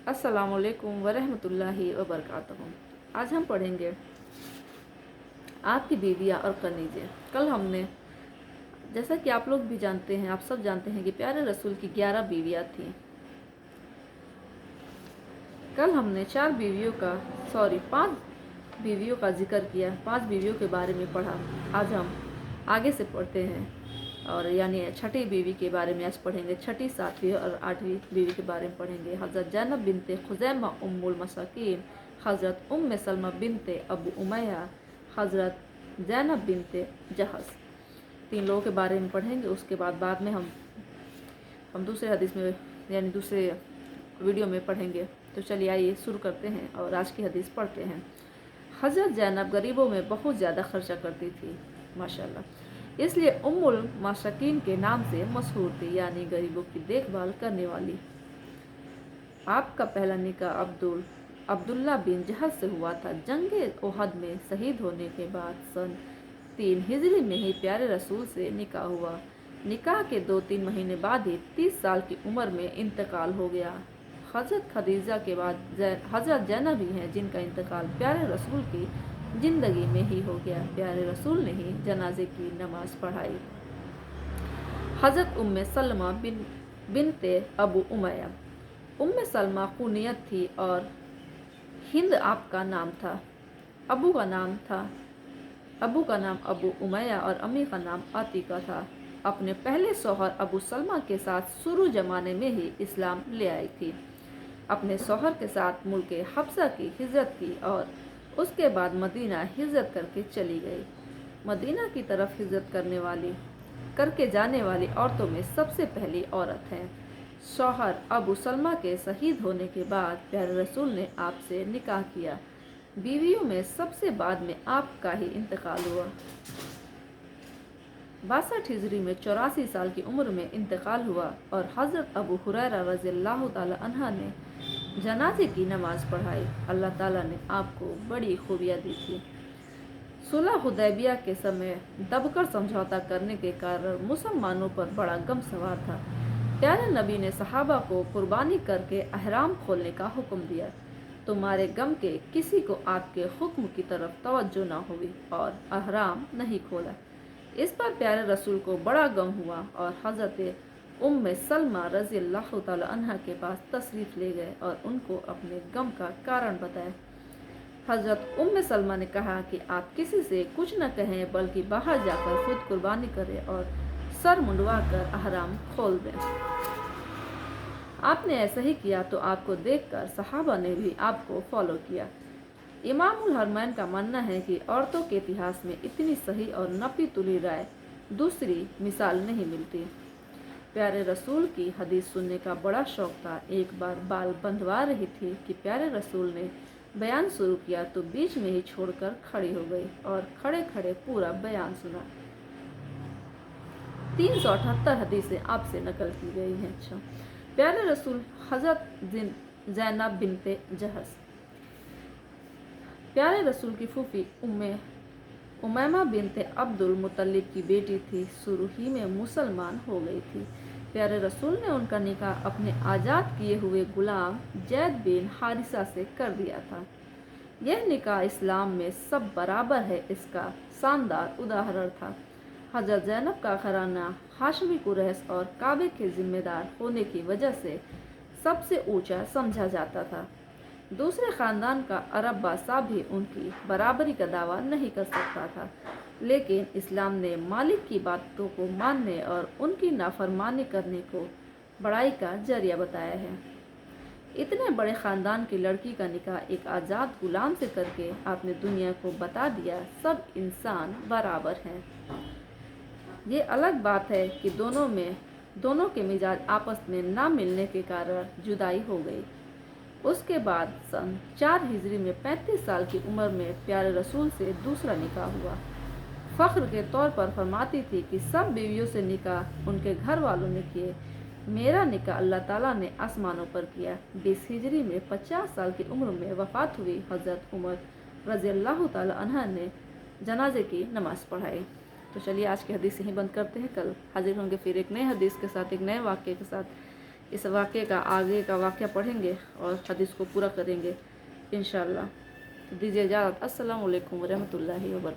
अस्सलामुअलैकुम वरहमतुल्लाहि वबरकातुहू। आज हम पढ़ेंगे आपकी बीवियाँ और कनीज़ें। कल हमने, जैसा कि आप लोग भी जानते हैं, आप सब जानते हैं कि प्यारे रसूल की 11 बीवियाँ थीं। कल हमने 5 बीवियों का जिक्र किया, 5 बीवियों के बारे में पढ़ा। आज हम आगे से पढ़ते हैं और यानी छठी बीवी के बारे में आज पढ़ेंगे। छठी, 7वीं और 8वीं बीवी के बारे में पढ़ेंगे। हज़रत ज़ैनब बिनते खुज़ैमा उम्मुल मसाकीन, हज़रत उम्मे सलमा बिनते अबू उमैया, हज़रत ज़ैनब बिनते जहश। 3 लोगों के बारे में पढ़ेंगे। उसके बाद में हम दूसरे हदीस में यानी दूसरे वीडियो में पढ़ेंगे। तो चलिए आइए शुरू करते हैं और आज की हदीस पढ़ते हैं। हज़रत ज़ैनब गरीबों में बहुत ज़्यादा खर्चा करती थी माशाल्लाह, इसलिए उम्मुल मसाकीन के नाम से मशहूर थी, यानी गरीबों की देखभाल करने वाली। आपका पहला निकाह अब्दुल्ला बिन जहश से हुआ था। जंगे ओहद में शहीद होने के बाद सन 3 हिजरी में ही प्यारे रसूल से निकाह हुआ। निकाह के 2-3 महीने बाद ही 30 साल की उम्र में इंतकाल हो गया। हज़रत खदीजा के बाद हज़रत ज़ैनब ही हैं जिनका इंतकाल प्यारे रसूल की ज़िंदगी में ही हो गया। प्यारे रसूल ने ही जनाजे की नमाज पढ़ाई। हज़रत उम्मे सलमा बिनते अबू उमैया। उम्मे सलमा कुनियत थी और हिंद आपका नाम था। अबू का नाम अबू उमैया और अम्मी का नाम आतिका था। अपने पहले शौहर अबू सलमा के साथ शुरू जमाने में ही इस्लाम ले आई थी। अपने शौहर के साथ मुल्क हबशा की हिजरत की और उसके बाद मदीना हिजरत करके चली गई। मदीना की तरफ हिजरत करके जाने वाली औरतों में सबसे पहली औरत हैं। शौहर अबू सलमा के शहीद होने के बाद प्यारे रसूल ने आपसे निकाह किया। बीवियों में सबसे बाद में आपका ही इंतकाल हुआ। 62 हिजरी में 84 साल की उम्र में इंतकाल हुआ और हज़रत अबू हुरैरा रज़ियल्लाहु ताला अन्हा ने जनाजे की नमाज पढ़ाई। अल्लाह ताला ने आपको बड़ी खूबियाँ दी थी। सुलह हुदैबिया के समय दबकर समझौता करने के कारण मुसलमानों पर बड़ा गम सवार था। प्यारे नबी ने सहाबा को कुर्बानी करके अहराम खोलने का हुक्म दिया। तुम्हारे गम के किसी को आपके हुक्म की तरफ तवज्जो न हुई और अहराम नहीं खोला। इस पर प्यारे रसूल को बड़ा गम हुआ और हज़रत उम्मे सलमा रज़ियल्लाहु ताला अन्हा के पास तशरीफ़ ले गए और उनको अपने गम का कारण बताया। हज़रत उम्मे सलमा ने कहा कि आप किसी से कुछ न कहें बल्कि बाहर जाकर खुद कुर्बानी करें और सर मुंडवा कर अहराम खोल दें। आपने ऐसा ही किया तो आपको देखकर सहाबा ने भी आपको फॉलो किया। इमामुल हरमैन का मानना है कि औरतों के इतिहास में इतनी सही और नपी तुली राय दूसरी मिसाल नहीं मिलती। प्यारे रसूल की हदीस सुनने का बड़ा शौक था। एक बार बाल बंधवा रही थी कि प्यारे रसूल ने बयान शुरू किया तो बीच में ही छोड़कर खड़ी हो गई और खड़े खड़े पूरा बयान सुना। 378 हदीसें आपसे नकल की गई हैं। अच्छा, प्यारे रसूल हज़रत ज़ैनब बिनते जहश। प्यारे रसूल की फूफी उमैमा बिनते अब्दुल मुत्तलिब की बेटी थी। शुरू ही में मुसलमान हो गई थी। प्यारे रसूल ने उनका निकाह अपने आज़ाद किए हुए गुलाम जैद बिन हारिसा से कर दिया था। यह निकाह इस्लाम में सब बराबर है इसका शानदार उदाहरण था। हज़रत ज़ैनब का घराना हाशमी कुरैश और काबे के जिम्मेदार होने की वजह से सबसे ऊंचा समझा जाता था। दूसरे ख़ानदान का अरब बादशाह भी उनकी बराबरी का दावा नहीं कर सकता था, लेकिन इस्लाम ने मालिक की बातों को मानने और उनकी नाफरमानी करने को बड़ाई का जरिया बताया है। इतने बड़े ख़ानदान की लड़की का निकाह एक आज़ाद गुलाम से करके आपने दुनिया को बता दिया सब इंसान बराबर हैं। ये अलग बात है कि दोनों के मिजाज आपस में ना मिलने के कारण जुदाई हो गई। उसके बाद सन 4 हिजरी में 35 साल की उम्र में प्यारे रसूल से दूसरा निकाह हुआ। फ़ख्र के तौर पर फरमाती थी कि सब बीवियों से निकाह उनके घर वालों ने किए, मेरा निकाह अल्लाह ताला ने आसमानों पर किया। 20 हिजरी में 50 साल की उम्र में वफ़ात हुई हज़रत उमर रज़ियल्लाहु ताला अन्हा ने जनाजे की नमाज़ पढ़ाई। तो चलिए आज की हदीस यहीं बंद करते हैं। कल हाजिर होंगे फिर एक नए हदीस के साथ, एक नए वाक़े के साथ, इस वाक़े का आगे का वाक़या पढ़ेंगे और हदीस को पूरा करेंगे इंशाअल्लाह। तो दीजिए इजाज़त। अस्सलामु अलैकुम वरहमतुल्लाहि वबरकातुहू।